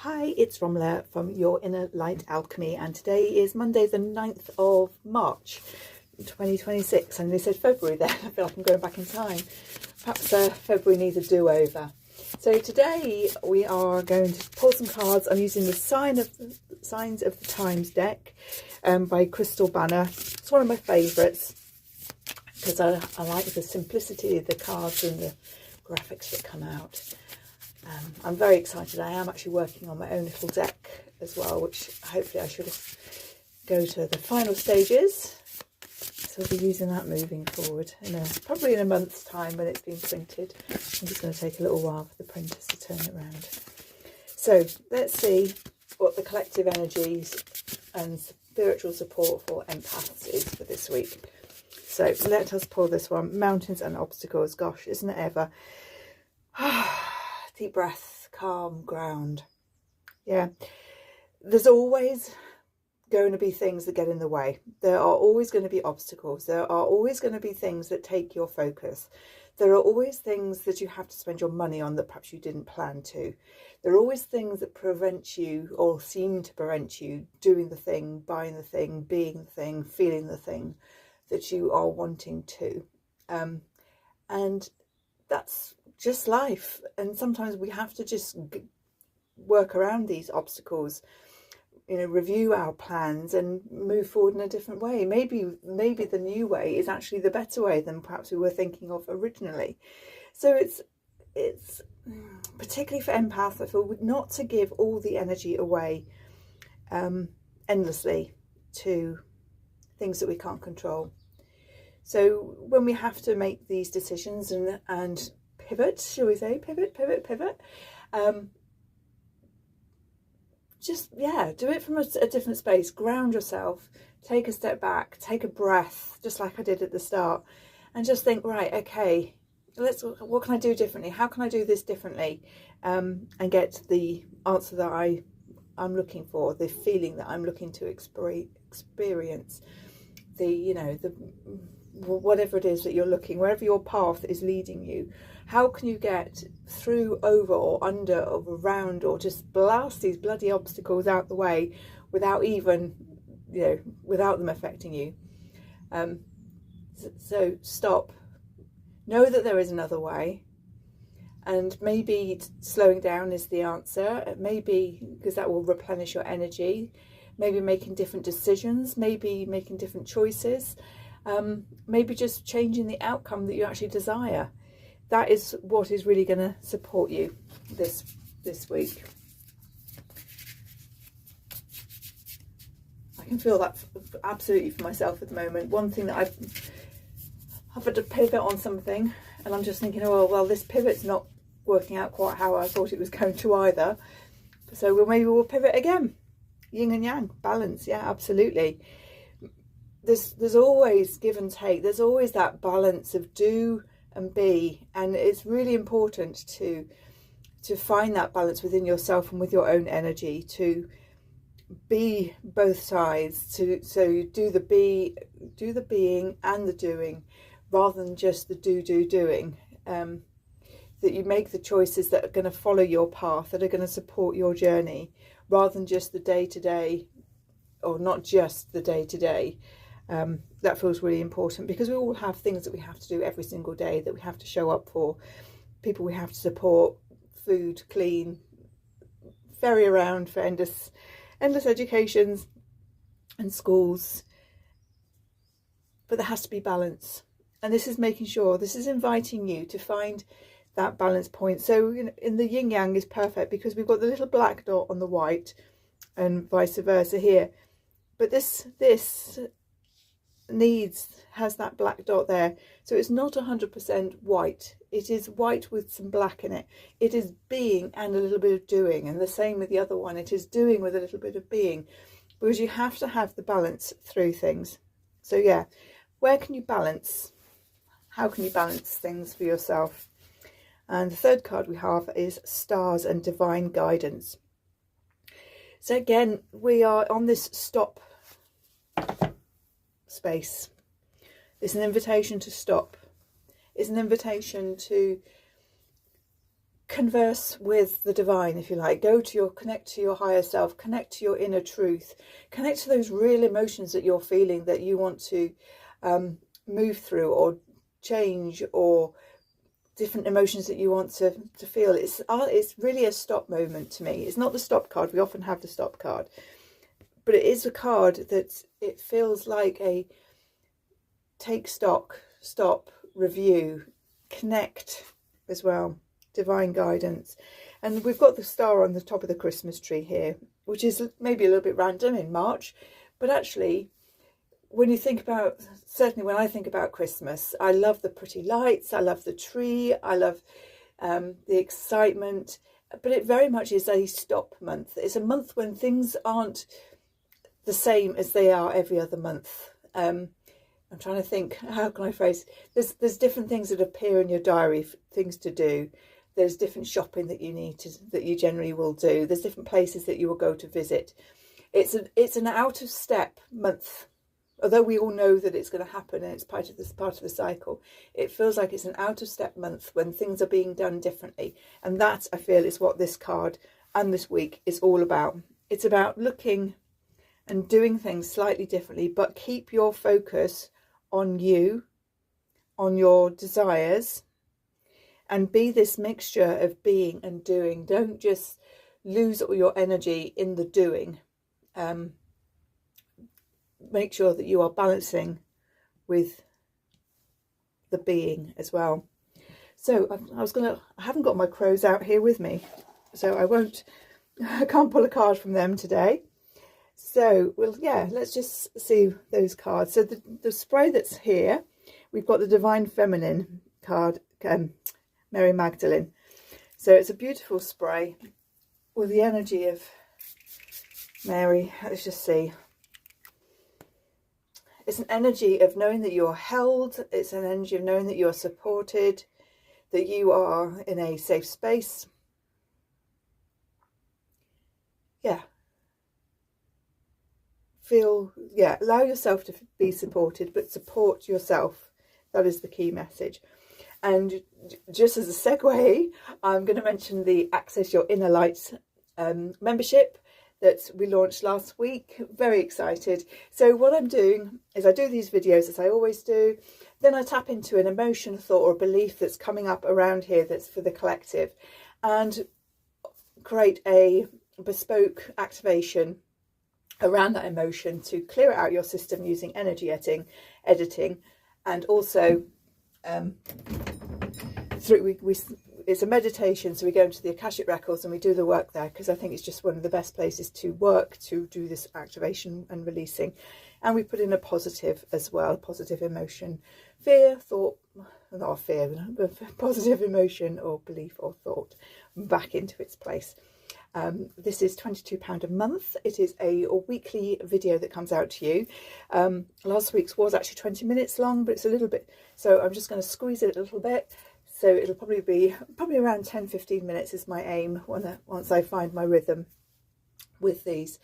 Hi, it's Romla from Your Inner Light Alchemy, and today is Monday the 9th of March 2026, and they said February there. I feel like I'm going back in time. Perhaps February needs a do-over. So today we are going to pull some cards. I'm using the Signs of the Times deck by Crystal Banner. It's one of my favourites because I like the simplicity of the cards and the graphics that come out. I'm very excited. I am actually working on my own little deck as well, which hopefully I should go to the final stages. So I'll be using that moving forward probably in a month's time when it's been printed. I'm just going to take a little while for the printers to turn it around. So let's see what the collective energies and spiritual support for empaths is for this week. So let us pull this one. Mountains and obstacles. Gosh, isn't it ever? Deep breath, calm ground. Yeah, there's always going to be things that get in the way. There are always going to be obstacles. There are always going to be things that take your focus. There are always things that you have to spend your money on that perhaps you didn't plan to. There are always things that prevent you or seem to prevent you doing the thing, buying the thing, being the thing, feeling the thing that you are wanting to. And that's just life, and sometimes we have to just work around these obstacles, review our plans and move forward in a different way. Maybe the new way is actually the better way than perhaps we were thinking of originally. So it's particularly for empaths, I feel, not to give all the energy away endlessly to things that we can't control. So when we have to make these decisions and pivot, shall we say, pivot, do it from a different space. Ground yourself, take a step back, take a breath, just like I did at the start, and just think, right, okay, what can I do differently? How can I do this differently? And get the answer that I'm looking for, the feeling that I'm looking to experience, whatever it is that you're looking, wherever your path is leading you. How can you get through, over or under or around, or just blast these bloody obstacles out the way without even, without them affecting you? So stop, know that there is another way, and maybe slowing down is the answer. Maybe because that will replenish your energy. Maybe making different decisions, maybe making different choices, maybe just changing the outcome that you actually desire. That is what is really going to support you this week. I can feel that absolutely for myself at the moment. One thing that I've had to pivot on something, and I'm just thinking, oh well, this pivot's not working out quite how I thought it was going to either. So maybe we'll pivot again. Yin and yang, balance. Yeah, absolutely. There's always give and take. There's always that balance of do and be, and it's really important to find that balance within yourself and with your own energy, to be both sides, so do the being and the doing, rather than just the doing. That you make the choices that are going to follow your path, that are going to support your journey, rather than just the day-to-day, or not just the day-to-day. That feels really important, because we all have things that we have to do every single day, that we have to show up for, people we have to support, food, clean, ferry around for endless educations and schools. But there has to be balance, and this is making sure, this is inviting you to find that balance point. So in the yin yang is perfect, because we've got the little black dot on the white and vice versa here, but this has that black dot there, so it's not 100% white. It is white with some black in it. It is being and a little bit of doing, and the same with the other one. It is doing with a little bit of being, because you have to have the balance through things. So yeah, where can you balance? How can you balance things for yourself? And the third card we have is Stars and Divine Guidance. So again, we are on this stop space. It's an invitation to stop. It's an invitation to converse with the divine, if you like. Connect to your higher self, connect to your inner truth, connect to those real emotions that you're feeling, that you want to move through or change, or different emotions that you want to feel. It's really a stop moment to me. It's not the stop card. We often have the stop card, but it is a card that it feels like a take stock, stop, review, connect as well, divine guidance. And we've got the star on the top of the Christmas tree here, which is maybe a little bit random in March, but actually when you think about, certainly when I think about Christmas, I love the pretty lights, I love the tree, I love the excitement, but it very much is a stop month. It's a month when things aren't the same as they are every other month. I'm trying to think, how can I phrase? There's different things that appear in your diary, things to do. There's different shopping that you generally will do. There's different places that you will go to visit. It's an out of step month. Although we all know that it's going to happen and it's part of the cycle, it feels like it's an out of step month when things are being done differently. And that, I feel, is what this card and this week is all about. It's about looking and doing things slightly differently, but keep your focus on you, on your desires, and be this mixture of being and doing. Don't just lose all your energy in the doing. Make sure that you are balancing with the being as well. So I haven't got my crows out here with me, so I can't pull a card from them today. So let's just see those cards. So the spray that's here, we've got the Divine Feminine card, Mary Magdalene. So it's a beautiful spray with the energy of Mary. Let's just see. It's an energy of knowing that you're held. It's an energy of knowing that you're supported, that you are in a safe space. Allow yourself to be supported, but support yourself. That is the key message. And just as a segue, I'm going to mention the Access Your Inner Light membership that we launched last week. Very excited. So what I'm doing is I do these videos as I always do. Then I tap into an emotion, thought or belief that's coming up around here that's for the collective, and create a bespoke activation around that emotion to clear it out your system using energy editing, and also it's a meditation, so we go into the Akashic Records and we do the work there, because I think it's just one of the best places to work, to do this activation and releasing. And we put in a positive as well, positive emotion, fear, thought, not fear, but positive emotion or belief or thought back into its place. This is £22 a month. It is a weekly video that comes out to you. Last week's was actually 20 minutes long, but it's a little bit, so I'm just going to squeeze it a little bit. So it'll probably be around 10-15 minutes is my aim once I find my rhythm with these.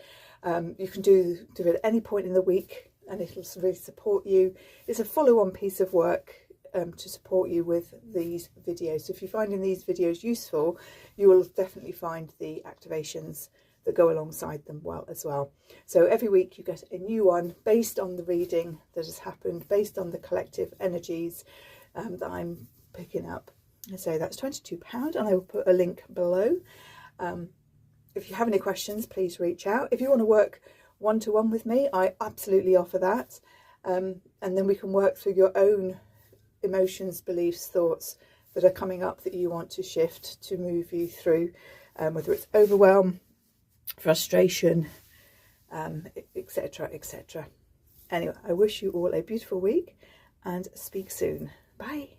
You can do it at any point in the week, and it'll really support you. It's a follow-on piece of work to support you with these videos. So if you're finding these videos useful, you will definitely find the activations that go alongside them as well. So every week you get a new one based on the reading that has happened, based on the collective energies that I'm picking up. So that's £22, and I will put a link below. If you have any questions, please reach out. If you want to work one-to-one with me, I absolutely offer that, and then we can work through your own emotions, beliefs, thoughts that are coming up that you want to shift, to move you through, whether it's overwhelm, frustration, etc, etc. Anyway, I wish you all a beautiful week and speak soon. Bye.